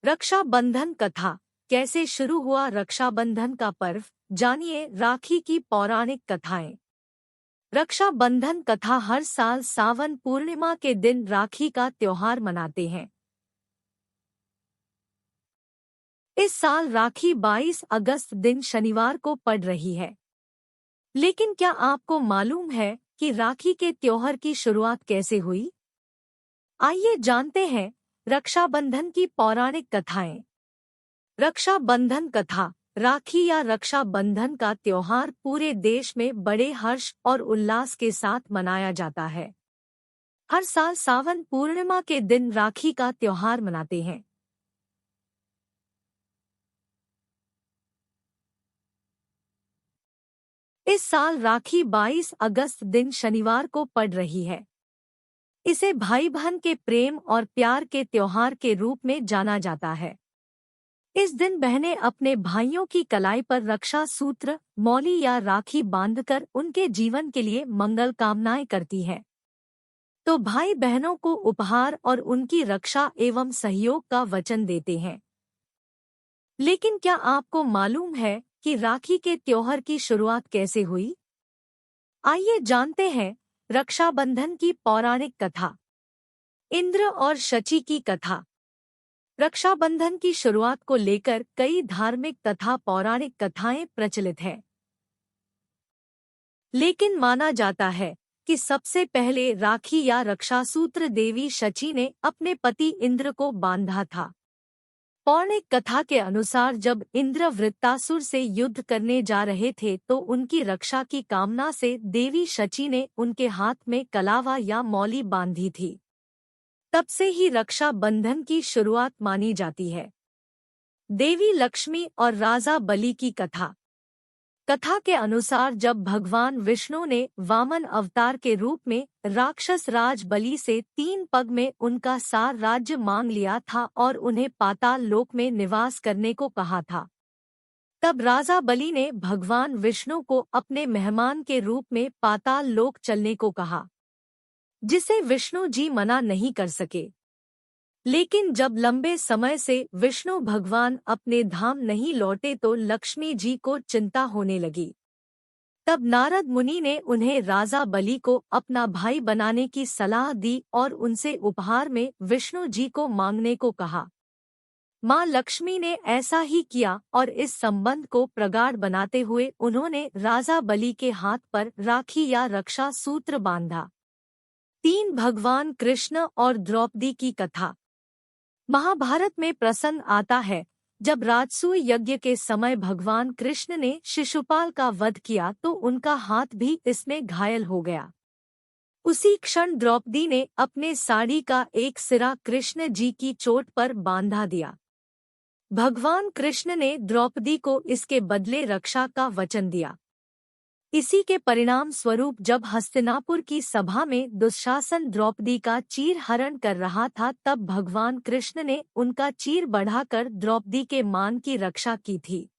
रक्षाबंधन कथा। कैसे शुरू हुआ रक्षाबंधन का पर्व, जानिए राखी की पौराणिक कथाएं। रक्षाबंधन कथा हर साल सावन पूर्णिमा के दिन राखी का त्योहार मनाते हैं। इस साल राखी 22 अगस्त दिन शनिवार को पड़ रही है। लेकिन क्या आपको मालूम है कि राखी के त्योहार की शुरुआत कैसे हुई? आइए जानते हैं रक्षाबंधन की पौराणिक कथाएं। रक्षाबंधन कथा। राखी या रक्षाबंधन का त्योहार पूरे देश में बड़े हर्ष और उल्लास के साथ मनाया जाता है। हर साल सावन पूर्णिमा के दिन राखी का त्योहार मनाते हैं। इस साल राखी 22 अगस्त दिन शनिवार को पड़ रही है। इसे भाई बहन के प्रेम और प्यार के त्योहार के रूप में जाना जाता है। इस दिन बहनें अपने भाइयों की कलाई पर रक्षा सूत्र, मौली या राखी बांधकर उनके जीवन के लिए मंगल कामनाएं करती हैं। तो भाई बहनों को उपहार और उनकी रक्षा एवं सहयोग का वचन देते हैं। लेकिन क्या आपको मालूम है कि राखी के त्योहार की शुरुआत कैसे हुई? आइए जानते हैं रक्षाबंधन की पौराणिक कथा। इंद्र और शची की कथा। रक्षाबंधन की शुरुआत को लेकर कई धार्मिक तथा पौराणिक कथाएं प्रचलित हैं। लेकिन माना जाता है कि सबसे पहले राखी या रक्षासूत्र देवी शची ने अपने पति इंद्र को बांधा था। पौराणिक कथा के अनुसार जब इंद्र वृत्तासुर से युद्ध करने जा रहे थे तो उनकी रक्षा की कामना से देवी शची ने उनके हाथ में कलावा या मौली बांधी थी। तब से ही रक्षा बंधन की शुरुआत मानी जाती है। देवी लक्ष्मी और राजा बलि की कथा। कथा के अनुसार जब भगवान विष्णु ने वामन अवतार के रूप में राक्षस राज बलि से 3 पग में उनका सार राज्य मांग लिया था और उन्हें पाताल लोक में निवास करने को कहा था, तब राजा बलि ने भगवान विष्णु को अपने मेहमान के रूप में पाताल लोक चलने को कहा, जिसे विष्णु जी मना नहीं कर सके। लेकिन जब लंबे समय से विष्णु भगवान अपने धाम नहीं लौटे तो लक्ष्मी जी को चिंता होने लगी। तब नारद मुनि ने उन्हें राजा बलि को अपना भाई बनाने की सलाह दी और उनसे उपहार में विष्णु जी को मांगने को कहा। मां लक्ष्मी ने ऐसा ही किया और इस संबंध को प्रगाढ़ बनाते हुए उन्होंने राजा बलि के हाथ पर राखी या रक्षा सूत्र बांधा। 3 भगवान कृष्ण और द्रौपदी की कथा। महाभारत में प्रसंग आता है जब राजसूय यज्ञ के समय भगवान कृष्ण ने शिशुपाल का वध किया तो उनका हाथ भी इसमें घायल हो गया। उसी क्षण द्रौपदी ने अपने साड़ी का एक सिरा कृष्ण जी की चोट पर बांधा दिया। भगवान कृष्ण ने द्रौपदी को इसके बदले रक्षा का वचन दिया। इसी के परिणाम स्वरूप जब हस्तिनापुर की सभा में दुशासन द्रौपदी का चीर हरण कर रहा था तब भगवान कृष्ण ने उनका चीर बढ़ाकर द्रौपदी के मान की रक्षा की थी।